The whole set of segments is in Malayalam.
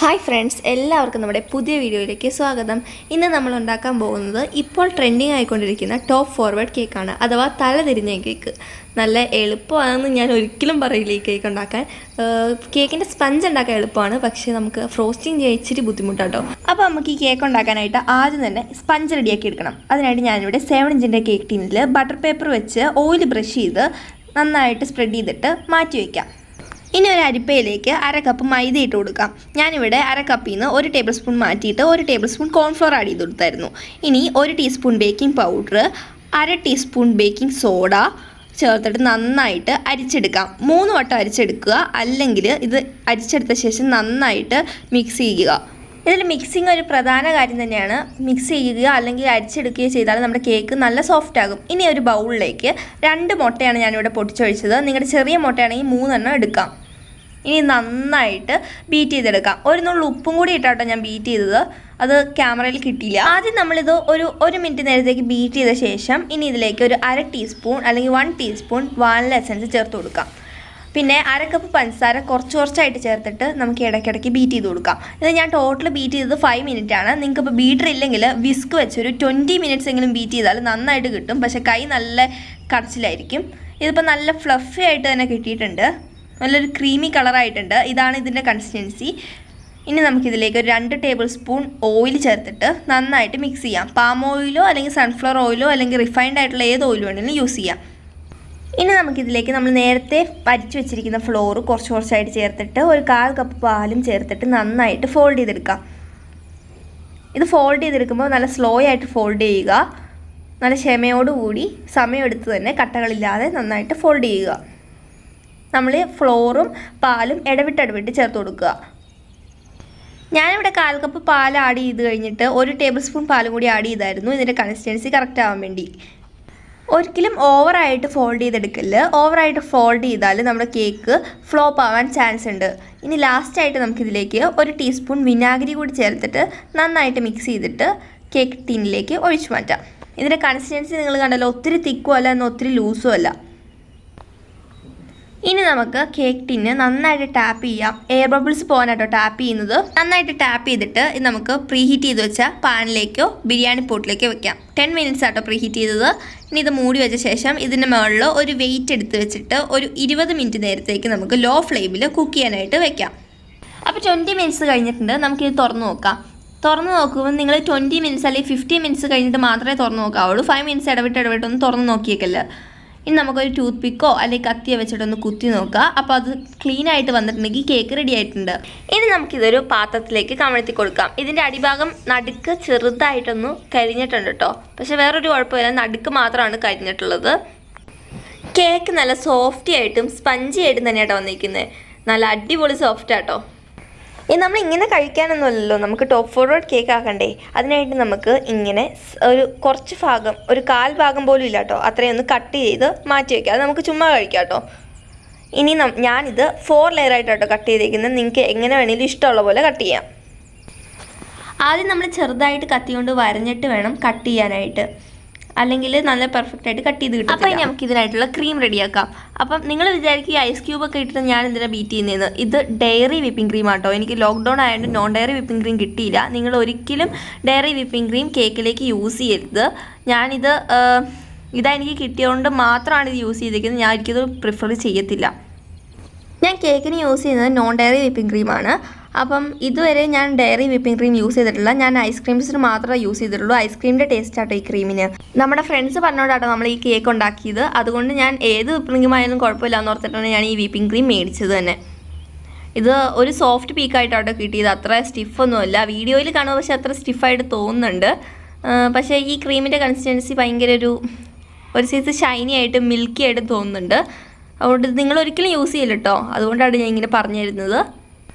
ഹായ് ഫ്രണ്ട്സ്, എല്ലാവർക്കും നമ്മുടെ പുതിയ വീഡിയോയിലേക്ക് സ്വാഗതം. ഇന്ന് നമ്മൾ ഉണ്ടാക്കാൻ പോകുന്നത് ഇപ്പോൾ ട്രെൻഡിങ് ആയിക്കൊണ്ടിരിക്കുന്ന ടോപ്പ് ഫോർവേഡ് കേക്കാണ്, അഥവാ തലതിരിഞ്ഞ കേക്ക്. നല്ല എളുപ്പമാണെന്ന് ഞാൻ ഒരിക്കലും പറയില്ല ഈ കേക്ക് ഉണ്ടാക്കാൻ. കേക്കിൻ്റെ സ്പഞ്ച് ഉണ്ടാക്കാൻ എളുപ്പമാണ്, പക്ഷേ നമുക്ക് ഫ്രോസ്റ്റിംഗ് ചെയ്യാൻ ഇച്ചിരി ബുദ്ധിമുട്ടാട്ടോ. അപ്പോൾ നമുക്ക് ഈ കേക്ക് ഉണ്ടാക്കാനായിട്ട് ആദ്യം തന്നെ സ്പഞ്ച് റെഡിയാക്കി എടുക്കണം. അതിനായിട്ട് ഞാനിവിടെ 7 ഇഞ്ചിൻ്റെ കേക്ക് ടീനിൽ ബട്ടർ പേപ്പർ വെച്ച് ഓയിൽ ബ്രഷ് ചെയ്ത് നന്നായിട്ട് സ്പ്രെഡ് ചെയ്തിട്ട് മാറ്റി വയ്ക്കാം. ഇനി ഒരു അരിപ്പയിലേക്ക് 1/2 കപ്പ് മൈദ ഇട്ട് കൊടുക്കാം. ഞാനിവിടെ 1/2 കപ്പിൽ നിന്ന് 1 ടേബിൾ സ്പൂൺ മാറ്റിയിട്ട് 1 ടേബിൾ സ്പൂൺ കോൺഫ്ലോർ ആഡ് ചെയ്ത് കൊടുത്തായിരുന്നു. ഇനി 1 teaspoon baking powder, 1/2 teaspoon baking soda ചേർത്തിട്ട് നന്നായിട്ട് അരിച്ചെടുക്കാം. 3 വട്ടം അരിച്ചെടുക്കുക, അല്ലെങ്കിൽ ഇത് അരിച്ചെടുത്ത ശേഷം നന്നായിട്ട് മിക്സ് ചെയ്യുക. ഇതിൽ മിക്സിങ് ഒരു പ്രധാന കാര്യം തന്നെയാണ്. മിക്സ് ചെയ്യുക അല്ലെങ്കിൽ അരിച്ചെടുക്കുകയോ ചെയ്താൽ നമ്മുടെ കേക്ക് നല്ല സോഫ്റ്റ് ആകും. ഇനി ഒരു ബൗളിലേക്ക് 2 മുട്ടയാണ് ഞാനിവിടെ പൊട്ടിച്ചൊഴിച്ചത്. നിങ്ങളുടെ ചെറിയ മുട്ടയാണെങ്കിൽ 3 എണ്ണം എടുക്കാം. ഇനി നന്നായിട്ട് ബീറ്റ് ചെയ്തെടുക്കാം. ഒരു നുള്ളു ഉപ്പും കൂടി ഇട്ടാട്ടോ ഞാൻ ബീറ്റ് ചെയ്തത്, അത് ക്യാമറയിൽ കിട്ടിയില്ല. ആദ്യം നമ്മളിത് ഒരു 1 മിനിറ്റ് നേരത്തേക്ക് ബീറ്റ് ചെയ്ത ശേഷം ഇനി ഇതിലേക്ക് ഒരു 1/2 ടീസ്പൂൺ അല്ലെങ്കിൽ 1 ടീസ്പൂൺ വാനില എസൻസ് ചേർത്ത് കൊടുക്കാം. പിന്നെ 1/2 കപ്പ് പഞ്ചസാര കുറച്ചായിട്ട് ചേർത്തിട്ട് നമുക്ക് ഇടയ്ക്കിടയ്ക്ക് ബീറ്റ് ചെയ്ത് കൊടുക്കാം. ഇത് ഞാൻ ടോട്ടൽ ബീറ്റ് ചെയ്തത് 5 മിനിറ്റ് ആണ്. നിങ്ങൾക്ക് ഇപ്പോൾ ബീറ്റർ ഇല്ലെങ്കിൽ വിസ്ക് വെച്ചൊരു 20 മിനിറ്റ്സ് എങ്കിലും ബീറ്റ് ചെയ്താൽ നന്നായിട്ട് കിട്ടും. പക്ഷേ കൈ നല്ല കടച്ചിലായിരിക്കും. ഇതിപ്പോൾ നല്ല ഫ്ലഫി ആയിട്ട് തന്നെ കിട്ടിയിട്ടുണ്ട്, നല്ലൊരു ക്രീമി കളറായിട്ടുണ്ട്. ഇതാണ് ഇതിൻ്റെ കൺസിസ്റ്റൻസി. ഇനി നമുക്കിതിലേക്ക് ഒരു 2 ടേബിൾ സ്പൂൺ ഓയിൽ ചേർത്തിട്ട് നന്നായിട്ട് മിക്സ് ചെയ്യാം. പാം ഓയിലോ അല്ലെങ്കിൽ സൺഫ്ലവർ ഓയിലോ അല്ലെങ്കിൽ റിഫൈൻഡ് ആയിട്ടുള്ള ഏത് ഓയിൽ വേണമെങ്കിലും യൂസ് ചെയ്യാം. ഇനി നമുക്കിതിലേക്ക് നമ്മൾ നേരത്തെ അരിച്ചു വെച്ചിരിക്കുന്ന ഫ്ലോർ കുറച്ചായിട്ട് ചേർത്തിട്ട് ഒരു 1/4 കപ്പ് പാലും ചേർത്തിട്ട് നന്നായിട്ട് ഫോൾഡ് ചെയ്തെടുക്കാം. ഇത് ഫോൾഡ് ചെയ്തെടുക്കുമ്പോൾ നല്ല സ്ലോ ആയിട്ട് ഫോൾഡ് ചെയ്യുക. നല്ല ക്ഷമയോടുകൂടി സമയമെടുത്ത് തന്നെ കട്ടകളില്ലാതെ നന്നായിട്ട് ഫോൾഡ് ചെയ്യുക. നമ്മൾ ഫ്ലോറും പാലും ഇടവിട്ട് ചേർത്ത് കൊടുക്കുക. ഞാനിവിടെ 1/4 കപ്പ് പാൽ ആഡ് ചെയ്ത് കഴിഞ്ഞിട്ട് 1 ടേബിൾ സ്പൂൺ പാലും കൂടി ആഡ് ചെയ്തായിരുന്നു, ഇതിൻ്റെ കൺസിസ്റ്റൻസി കറക്റ്റ് ആവാൻ വേണ്ടി. ഒരിക്കലും ഓവറായിട്ട് ഫോൾഡ് ചെയ്തെടുക്കല്. ഓവറായിട്ട് ഫോൾഡ് ചെയ്താൽ നമ്മുടെ കേക്ക് ഫ്ലോപ്പ് ആവാൻ ചാൻസ് ഉണ്ട്. ഇനി ലാസ്റ്റായിട്ട് നമുക്കിതിലേക്ക് 1 ടീസ്പൂൺ വിനാഗിരി കൂടി ചേർത്തിട്ട് നന്നായിട്ട് മിക്സ് ചെയ്തിട്ട് കേക്ക് ടീനിലേക്ക് ഒഴിച്ചു മാറ്റാം. ഇതിൻ്റെ കൺസിസ്റ്റൻസി നിങ്ങൾ കണ്ടല്ലോ, ഒത്തിരി തിക്കും അല്ല എന്നാൽ ഒത്തിരി ലൂസും അല്ല. ഇനി നമുക്ക് കേക്ക് ടിന്ന് നന്നായിട്ട് ടാപ്പ് ചെയ്യാം. എയർ ബബിൾസ് പോകാനായിട്ടോ ടാപ്പ് ചെയ്യുന്നത്. നന്നായിട്ട് ടാപ്പ് ചെയ്തിട്ട് ഇത് നമുക്ക് പ്രീ ഹീറ്റ് ചെയ്ത് വെച്ചാൽ പാനിലേക്കോ ബിരിയാണി പോട്ടിലേക്കോ വെക്കാം. 10 മിനിറ്റ്സ് ആട്ടോ പ്രീ ഹീറ്റ് ചെയ്തത്. ഇനി ഇത് മൂടി വെച്ച ശേഷം ഇതിൻ്റെ മുകളിൽ ഒരു വെയിറ്റ് എടുത്ത് വെച്ചിട്ട് ഒരു 20 മിനിറ്റ് നേരത്തേക്ക് നമുക്ക് ലോ ഫ്ലെയിമിൽ കുക്ക് ചെയ്യാനായിട്ട് വെക്കാം. അപ്പോൾ 20 മിനിറ്റ്സ് കഴിഞ്ഞിട്ടുണ്ട്. നമുക്കിത് തുറന്ന് നോക്കാം. തുറന്ന് നോക്കുമ്പോൾ നിങ്ങൾ 20 മിനിറ്റ്സ് അല്ലെങ്കിൽ 50 മിനിറ്റ്സ് കഴിഞ്ഞിട്ട് മാത്രമേ തുറന്ന് നോക്കാവുള്ളൂ. 5 മിനിറ്റ്സ് ഇടവിട്ടൊന്ന് തുറന്ന് നോക്കിയേക്കല്ല. ഇനി നമുക്കൊരു ടൂത്ത് പിക്കോ അല്ലെങ്കിൽ കത്തിയോ വെച്ചിട്ടൊന്ന് കുത്തി നോക്കുക. അപ്പോൾ അത് ക്ലീൻ ആയിട്ട് വന്നിട്ടുണ്ടെങ്കിൽ കേക്ക് റെഡി ആയിട്ടുണ്ട്. ഇനി നമുക്കിതൊരു പാത്രത്തിലേക്ക് കമഴ്ത്തി കൊടുക്കാം. ഇതിൻ്റെ അടിഭാഗം നടുക്ക് ചെറുതായിട്ടൊന്ന് കരിഞ്ഞിട്ടുണ്ട് കേട്ടോ, പക്ഷേ വേറൊരു കുഴപ്പമില്ല, നടുക്ക് മാത്രമാണ് കരിഞ്ഞിട്ടുള്ളത്. കേക്ക് നല്ല സോഫ്റ്റി ആയിട്ടും സ്പഞ്ചി ആയിട്ടും തന്നെയാട്ടോ വന്നിരിക്കുന്നത്. നല്ല അടിപൊളി സോഫ്റ്റ് ആട്ടോ. ഇനി നമ്മൾ ഇങ്ങനെ കഴിക്കാനൊന്നുമല്ലല്ലോ, നമുക്ക് ടോപ്പ് ഫോർവേഡ് കേക്ക് ആക്കണ്ടേ. അതിനായിട്ട് നമുക്ക് ഇങ്ങനെ ഒരു കുറച്ച് ഭാഗം, ഒരു 1/4 ഭാഗം പോലും ഇല്ല കേട്ടോ, അത്രയൊന്ന് കട്ട് ചെയ്ത് മാറ്റി വയ്ക്കാം. അത് നമുക്ക് ചുമ്മാ കഴിക്കാം കേട്ടോ. ഇനി ഞാനിത് 4 ലെയറായിട്ടോ കട്ട് ചെയ്തേക്കുന്നത്. നിങ്ങൾക്ക് എങ്ങനെ വേണമെങ്കിലും ഇഷ്ടമുള്ള പോലെ കട്ട് ചെയ്യാം. ആദ്യം നമ്മൾ ചെറുതായിട്ട് കത്തി കൊണ്ട് വരഞ്ഞിട്ട് വേണം കട്ട് ചെയ്യാനായിട്ട്, അല്ലെങ്കിൽ നല്ല പെർഫെക്റ്റ് ആയിട്ട് കട്ട് ചെയ്ത് കിട്ടും. അപ്പോൾ ഇനി നമുക്ക് ഇതിനായിട്ടുള്ള ക്രീം റെഡിയാക്കാം. അപ്പം നിങ്ങൾ വിചാരിക്കും ഐസ് ക്യൂബൊക്കെ ഇട്ടിട്ട് ഞാൻ ഇതിനെ ബീറ്റ് ചെയ്യുന്നതെന്ന്. ഇത് ഡയറി വിപ്പിംഗ് ക്രീം ആട്ടോ. എനിക്ക് ലോക്ക്ഡൗൺ ആയതുകൊണ്ട് നോൺ ഡയറി വിപ്പിംഗ് ക്രീം കിട്ടിയില്ല. നിങ്ങൾ ഒരിക്കലും ഡയറി വിപ്പിംഗ് ക്രീം കേക്കിലേക്ക് യൂസ് ചെയ്യരുത്. ഇതാ എനിക്ക് കിട്ടിയതുകൊണ്ട് മാത്രമാണ് ഇത് യൂസ് ചെയ്തിരിക്കുന്നത്. ഞാൻ എനിക്കിത് പ്രിഫർ ചെയ്യത്തില്ല. ഞാൻ കേക്കിന് യൂസ് ചെയ്യുന്നത് നോൺ ഡയറി വിപ്പിംഗ് ക്രീമാണ്. അപ്പം ഇതുവരെ ഞാൻ ഡയറി വിപ്പിംഗ് ക്രീം യൂസ് ചെയ്തിട്ടില്ല. ഞാൻ ഐസ്ക്രീംസിന് മാത്രമേ യൂസ് ചെയ്തിട്ടുള്ളൂ. ഐസ്ക്രീമിൻ്റെ ടേസ്റ്റ് ആട്ടോ ഈ ക്രീമിന്. നമ്മുടെ ഫ്രണ്ട്സ് പറഞ്ഞോണ്ടാട്ടോ നമ്മൾ ഈ കേക്ക് ഉണ്ടാക്കിയത്. അതുകൊണ്ട് ഞാൻ ഏത് വിപ്പിംഗ് ക്രീം ആയാലും കുഴപ്പമില്ല എന്ന് ഓർത്തിട്ടാണ് ഞാൻ ഈ വിപ്പിംഗ് ക്രീം മേടിച്ചത് തന്നെ. ഇത് ഒരു സോഫ്റ്റ് പീക്കായിട്ടാട്ടോ കിട്ടിയത്, അത്ര സ്റ്റിഫൊന്നുമല്ല. വീഡിയോയിൽ കാണുമ്പോൾ പക്ഷേ അത്ര സ്റ്റിഫായിട്ട് തോന്നുന്നുണ്ട്. പക്ഷേ ഈ ക്രീമിൻ്റെ കൺസിസ്റ്റൻസി ഭയങ്കര ഒരു സൈസ് ഷൈനി ആയിട്ട് മിൽക്കി ആയിട്ട് തോന്നുന്നുണ്ട്. അതുകൊണ്ട് നിങ്ങൾ ഒരിക്കലും യൂസ് ചെയ്യില്ല കേട്ടോ. അതുകൊണ്ടാണ് ഞാൻ ഇങ്ങനെ പറഞ്ഞു തരുന്നത്.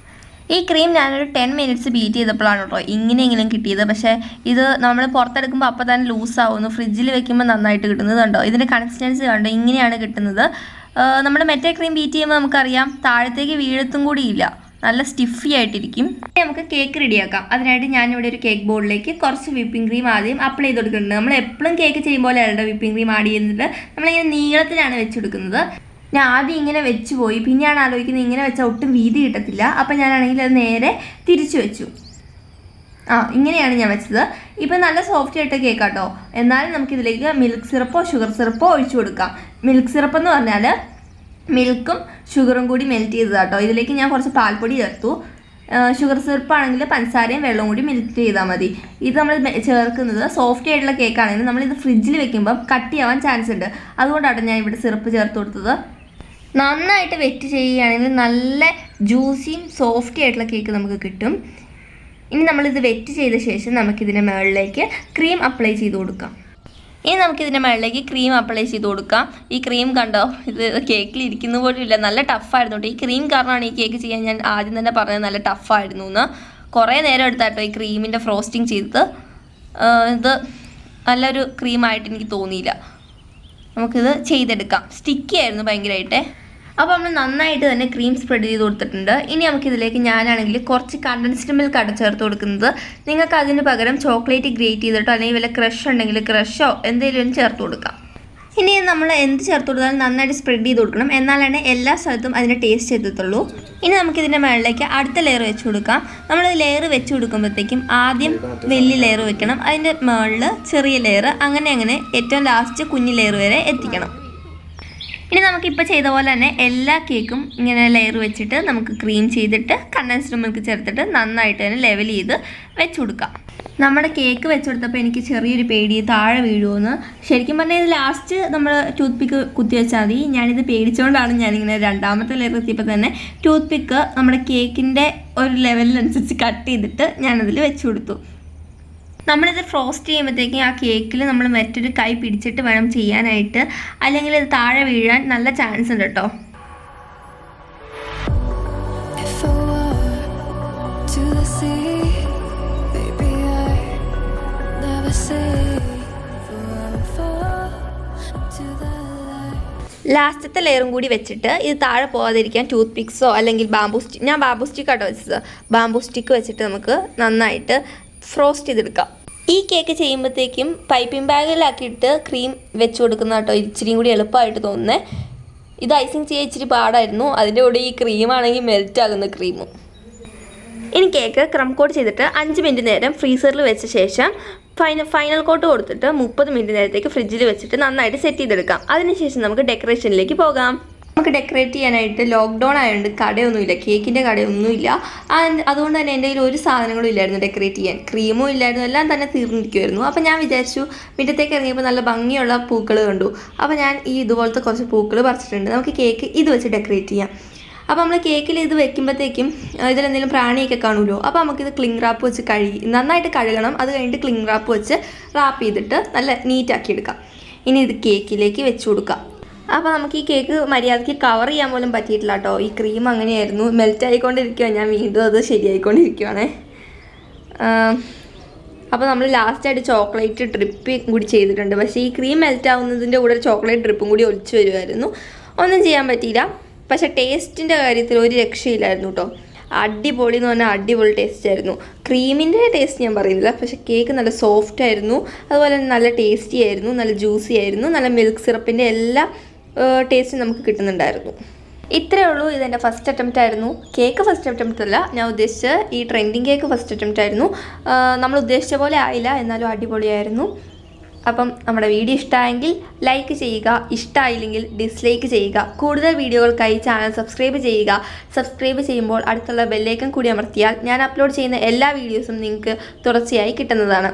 ഈ ക്രീം ഞാനൊരു 10 മിനിറ്റ്സ് ബീറ്റ് ചെയ്തപ്പോഴാണ് കേട്ടോ ഇങ്ങനെയെങ്കിലും കിട്ടിയത്. പക്ഷേ ഇത് നമ്മൾ പുറത്തെടുക്കുമ്പോൾ അപ്പോൾ തന്നെ ലൂസാവുന്നു. ഫ്രിഡ്ജിൽ വെക്കുമ്പോൾ നന്നായിട്ട് കിട്ടുന്നത് കണ്ടോ. ഇതിൻ്റെ കൺസിസ്റ്റൻസി കണ്ടോ, ഇങ്ങനെയാണ് കിട്ടുന്നത്. നമ്മൾ മറ്റേ ക്രീം ബീറ്റ് ചെയ്യുമ്പോൾ നമുക്കറിയാം താഴത്തേക്ക് വീഴത്തും കൂടിയില്ല, നല്ല സ്റ്റിഫി ആയിട്ടിരിക്കും. നമുക്ക് കേക്ക് റെഡിയാക്കാം. അതിനായിട്ട് ഞാനിവിടെ ഒരു കേക്ക് ബോർഡിലേക്ക് കുറച്ച് വിപ്പിംഗ് ക്രീം ആദ്യം അപ്ലൈ ചെയ്ത് കൊടുക്കുന്നുണ്ട്. നമ്മൾ എപ്പോഴും കേക്ക് ചെയ്യുമ്പോൾ അല്ല വിപ്പിംഗ് ക്രീം ആഡ് ചെയ്യുന്നത്. നമ്മളിങ്ങനെ നീളത്തിലാണ് വെച്ച് കൊടുക്കുന്നത്. ഞാൻ ആദ്യം ഇങ്ങനെ വെച്ച് പോയി, പിന്നെയാണ് ആലോചിക്കുന്നത് ഇങ്ങനെ വെച്ചാൽ ഒട്ടും വീതി കിട്ടത്തില്ല. അപ്പം ഞാനാണെങ്കിൽ അത് നേരെ തിരിച്ചു വെച്ചു. ഇങ്ങനെയാണ് ഞാൻ വെച്ചത്. ഇപ്പം നല്ല സോഫ്റ്റ് ആയിട്ട് കേൾക്കാട്ടോ. എന്നാലും നമുക്കിതിലേക്ക് മിൽക്ക് സിറപ്പോ ഷുഗർ സിറപ്പോ ഒഴിച്ചു കൊടുക്കാം. മിൽക്ക് സിറപ്പ് എന്ന് പറഞ്ഞാൽ മിൽക്കും ഷുഗറും കൂടി മെൽറ്റ് ചെയ്തതാട്ടോ. ഇതിലേക്ക് ഞാൻ കുറച്ച് പാൽപ്പൊടി ചേർത്തു. ഷുഗർ സിറപ്പാണെങ്കിൽ പഞ്ചസാരയും വെള്ളവും കൂടി മെൽറ്റ് ചെയ്താൽ മതി. ഇത് നമ്മൾ ചേർക്കുന്നത് സോഫ്റ്റ് ആയിട്ടുള്ള കേക്കാണെങ്കിൽ നമ്മളിത് ഫ്രിഡ്ജിൽ വെക്കുമ്പം കട്ടിയാവാൻ ചാൻസ് ഉണ്ട്. അതുകൊണ്ടാണ് ഞാൻ ഇവിടെ സിറപ്പ് ചേർത്ത് കൊടുത്തത്. നന്നായിട്ട് വെറ്റ് ചെയ്യുകയാണെങ്കിൽ നല്ല ജ്യൂസിയും സോഫ്റ്റി ആയിട്ടുള്ള കേക്ക് നമുക്ക് കിട്ടും. ഇനി നമ്മളിത് വെറ്റ് ചെയ്ത ശേഷം നമുക്കിതിൻ്റെ മുകളിലേക്ക് ക്രീം അപ്ലൈ ചെയ്ത് കൊടുക്കാം. ഈ ക്രീം കണ്ടോ, ഇത് കേക്കിൽ ഇരിക്കുന്ന പോലും ഇല്ല, നല്ല ടഫായിരുന്നു കേട്ടോ. ഈ ക്രീം കാരണമാണ് ഈ കേക്ക് ചെയ്യാൻ ഞാൻ ആദ്യം തന്നെ പറഞ്ഞത് നല്ല ടഫായിരുന്നു എന്ന്. കുറേ നേരം എടുത്താട്ടോ ഈ ക്രീമിൻ്റെ ഫ്രോസ്റ്റിംഗ് ചെയ്തത്. ഇത് നല്ലൊരു ക്രീമായിട്ട് എനിക്ക് തോന്നിയില്ല. നമുക്കിത് ചെയ്തെടുക്കാം. സ്റ്റിക്കി ആയിരുന്നു ഭയങ്കരമായിട്ട്. അപ്പോൾ നമ്മൾ നന്നായിട്ട് തന്നെ ക്രീം സ്പ്രെഡ് ചെയ്ത് കൊടുത്തിട്ടുണ്ട്. ഇനി നമുക്കിതിലേക്ക് ഞാനാണെങ്കിൽ കുറച്ച് കണ്ടൻസ്ഡ് മിൽക്കാണ് ചേർത്ത് കൊടുക്കുന്നത്. നിങ്ങൾക്ക് അതിന് പകരം ചോക്ലേറ്റ് ഗ്രേറ്റ് ചെയ്തിട്ടോ അല്ലെങ്കിൽ വല്ല ക്രഷ് ഉണ്ടെങ്കിൽ ക്രഷോ എന്തെങ്കിലും ചേർത്ത് കൊടുക്കാം. ഇനി നമ്മൾ എന്ത് ചേർത്ത് കൊടുത്താലും നന്നായിട്ട് സ്പ്രെഡ് ചെയ്ത് കൊടുക്കണം, എന്നാലാണ് എല്ലാ സ്ഥലത്തും അതിൻ്റെ ടേസ്റ്റ് എത്തത്തുള്ളൂ. ഇനി നമുക്കിതിൻ്റെ മുകളിലേക്ക് അടുത്ത ലെയർ വെച്ച് കൊടുക്കാം. നമ്മൾ ലെയർ വെച്ച് കൊടുക്കുമ്പോഴത്തേക്കും ആദ്യം വലിയ ലെയർ വെക്കണം, അതിൻ്റെ മുകളിൽ ചെറിയ ലെയർ, അങ്ങനെ ഏറ്റവും ലാസ്റ്റ് കുഞ്ഞു ലെയർ വരെ എത്തിക്കണം. ഇനി നമുക്കിപ്പോൾ ചെയ്ത പോലെ തന്നെ എല്ലാ കേക്കും ഇങ്ങനെ ലെയർ വെച്ചിട്ട് നമുക്ക് ക്രീം ചെയ്തിട്ട് കണ്ടൻസ്ഡ് മിൽക്ക് ചേർത്തിട്ട് നന്നായിട്ട് തന്നെ ലെവൽ ചെയ്ത് വെച്ച് കൊടുക്കാം. നമ്മുടെ കേക്ക് വെച്ച് കൊടുത്തപ്പോൾ എനിക്ക് ചെറിയൊരു പേടി താഴെ വീഴുമെന്ന്. ശരിക്കും പറഞ്ഞാൽ ഇത് ലാസ്റ്റ് നമ്മൾ ടൂത്ത് പിക്ക് കുത്തി വെച്ചാൽ മതി. ഞാനിത് പേടിച്ചുകൊണ്ടാണ് ഞാനിങ്ങനെ രണ്ടാമത്തെ ലെയർ എത്തിയപ്പോൾ തന്നെ ടൂത്ത് പിക്ക് നമ്മുടെ കേക്കിൻ്റെ ഒരു ലെവലിനനുസരിച്ച് കട്ട് ചെയ്തിട്ട് ഞാനതിൽ വെച്ച് കൊടുത്തു. നമ്മളിത് ഫ്രോസ്റ്റ് ചെയ്യുമ്പോഴത്തേക്കും ആ കേക്കിൽ നമ്മൾ മറ്റൊരു കൈ പിടിച്ചിട്ട് വേണം ചെയ്യാനായിട്ട്, അല്ലെങ്കിൽ ഇത് താഴെ വീഴാൻ നല്ല ചാൻസ് ഉണ്ട് കേട്ടോ. ലാസ്റ്റത്തെ ലെയറും കൂടി വെച്ചിട്ട് ഇത് താഴെ പോകാതിരിക്കാൻ ടൂത്ത് പിക്സോ അല്ലെങ്കിൽ ഞാൻ ബാംബൂ സ്റ്റിക്കാട്ടോ വെച്ചത്. ബാംബൂ സ്റ്റിക്ക് വെച്ചിട്ട് നമുക്ക് നന്നായിട്ട് ഫ്രോസ്റ്റ് ചെയ്തെടുക്കാം. ഈ കേക്ക് ചെയ്യുമ്പോഴത്തേക്കും പൈപ്പിംഗ് ബാഗിലാക്കിയിട്ട് ക്രീം വെച്ച് കൊടുക്കുന്ന കേട്ടോ ഇച്ചിരിയും കൂടി എളുപ്പമായിട്ട് തോന്നുന്നത്. ഇത് ഐസിങ് ചെയ്യാൻ ഇച്ചിരി പാടായിരുന്നു. അതിൻ്റെ കൂടെ ഈ ക്രീമാണെങ്കിൽ മെൽറ്റ് ആകുന്ന ക്രീമും. ഇനി കേക്ക് ക്രം കോട്ട് ചെയ്തിട്ട് 5 മിനിറ്റ് നേരം ഫ്രീസറിൽ വെച്ച ശേഷം ഫൈനൽ കോട്ട് കൊടുത്തിട്ട് 30 മിനിറ്റ് നേരത്തേക്ക് ഫ്രിഡ്ജിൽ വെച്ചിട്ട് നന്നായിട്ട് സെറ്റ് ചെയ്തെടുക്കാം. അതിനുശേഷം നമുക്ക് ഡെക്കറേഷനിലേക്ക് പോകാം. നമുക്ക് ഡെക്കറേറ്റ് ചെയ്യാനായിട്ട് ലോക്ക്ഡൗൺ ആയതുകൊണ്ട് കടയൊന്നുമില്ല, കേക്കിൻ്റെ കടയൊന്നുമില്ല. അതുകൊണ്ട് തന്നെ എൻ്റെ കയ്യിൽ ഒരു സാധനങ്ങളും ഇല്ലായിരുന്നു ഡെക്കറേറ്റ് ചെയ്യാൻ. ക്രീമും ഇല്ലായിരുന്നു, എല്ലാം തന്നെ തീർന്നിരിക്കുമായിരുന്നു. അപ്പോൾ ഞാൻ വിചാരിച്ചു മുറ്റത്തേക്ക് ഇറങ്ങിയപ്പോൾ നല്ല ഭംഗിയുള്ള പൂക്കൾ കണ്ടു. അപ്പോൾ ഞാൻ ഇതുപോലത്തെ കുറച്ച് പൂക്കൾ പറിച്ചിട്ടുണ്ട്. നമുക്ക് കേക്ക് ഇത് വെച്ച് ഡെക്കറേറ്റ് ചെയ്യാം. അപ്പോൾ നമ്മൾ കേക്കിൽ ഇത് വെക്കുമ്പോഴത്തേക്കും ഇതിലെന്തെങ്കിലും പ്രാണിയൊക്കെ കാണുമല്ലോ. അപ്പോൾ നമുക്കിത് ക്ലിംഗ് റാപ്പ് വെച്ച് നന്നായിട്ട് കഴുകണം. അത് കഴിഞ്ഞിട്ട് ക്ലിംഗ് റാപ്പ് വെച്ച് റാപ്പ് ചെയ്തിട്ട് നല്ല നീറ്റാക്കി എടുക്കാം. ഇനി ഇത് കേക്കിലേക്ക് വെച്ച് കൊടുക്കാം. അപ്പോൾ നമുക്ക് ഈ കേക്ക് മര്യാദയ്ക്ക് കവർ ചെയ്യാൻ പോലും പറ്റിയിട്ടില്ല കേട്ടോ. ഈ ക്രീം അങ്ങനെയായിരുന്നു, മെൽറ്റ് ആയിക്കൊണ്ടിരിക്കുകയാണ്. ഞാൻ വീണ്ടും അത് ശരിയായിക്കൊണ്ടിരിക്കുകയാണേ. അപ്പോൾ നമ്മൾ ലാസ്റ്റായിട്ട് ചോക്ലേറ്റ് ഡ്രിപ്പ് കൂടി ചെയ്തിട്ടുണ്ട്. പക്ഷേ ഈ ക്രീം മെൽറ്റ് ആവുന്നതിൻ്റെ കൂടെ ചോക്ലേറ്റ് ഡ്രിപ്പും കൂടി ഒലിച്ചു വരുമായിരുന്നു. ഒന്നും ചെയ്യാൻ പറ്റിയില്ല. പക്ഷേ ടേസ്റ്റിൻ്റെ കാര്യത്തിൽ ഒരു രക്ഷയില്ലായിരുന്നു കേട്ടോ. അടിപൊളി എന്ന് പറഞ്ഞാൽ അടിപൊളി ടേസ്റ്റ് ആയിരുന്നു. ക്രീമിൻ്റെ ടേസ്റ്റ് ഞാൻ പറയുന്നില്ല, പക്ഷേ കേക്ക് നല്ല സോഫ്റ്റ് ആയിരുന്നു. അതുപോലെ തന്നെ നല്ല ടേസ്റ്റി ആയിരുന്നു, നല്ല ജ്യൂസി ആയിരുന്നു. നല്ല മിൽക്ക് സിറപ്പിൻ്റെ എല്ലാ ടേസ്റ്റും നമുക്ക് കിട്ടുന്നുണ്ടായിരുന്നു. ഇത്രയേ ഉള്ളൂ. ഇതെൻ്റെ ഫസ്റ്റ് അറ്റംപ്റ്റ് ആയിരുന്നു. കേക്ക് ഫസ്റ്റ് അറ്റംപ്റ്റ് അല്ല, ഞാൻ ഉദ്ദേശിച്ച ഈ ട്രെൻഡിങ് കേക്ക് ഫസ്റ്റ് അറ്റംപ്റ്റ് ആയിരുന്നു. നമ്മൾ ഉദ്ദേശിച്ച പോലെ ആയില്ല, എന്നാലും അടിപൊളിയായിരുന്നു. അപ്പം നമ്മുടെ വീഡിയോ ഇഷ്ടമായെങ്കിൽ ലൈക്ക് ചെയ്യുക, ഇഷ്ടമായില്ലെങ്കിൽ ഡിസ്ലൈക്ക് ചെയ്യുക. കൂടുതൽ വീഡിയോകൾക്കായി ചാനൽ സബ്സ്ക്രൈബ് ചെയ്യുക. സബ്സ്ക്രൈബ് ചെയ്യുമ്പോൾ അടുത്തുള്ള ബെല്ലൈക്കൺ കൂടി അമർത്തിയാൽ ഞാൻ അപ്ലോഡ് ചെയ്യുന്ന എല്ലാ വീഡിയോസും നിങ്ങൾക്ക് തുടർച്ചയായി കിട്ടുന്നതാണ്.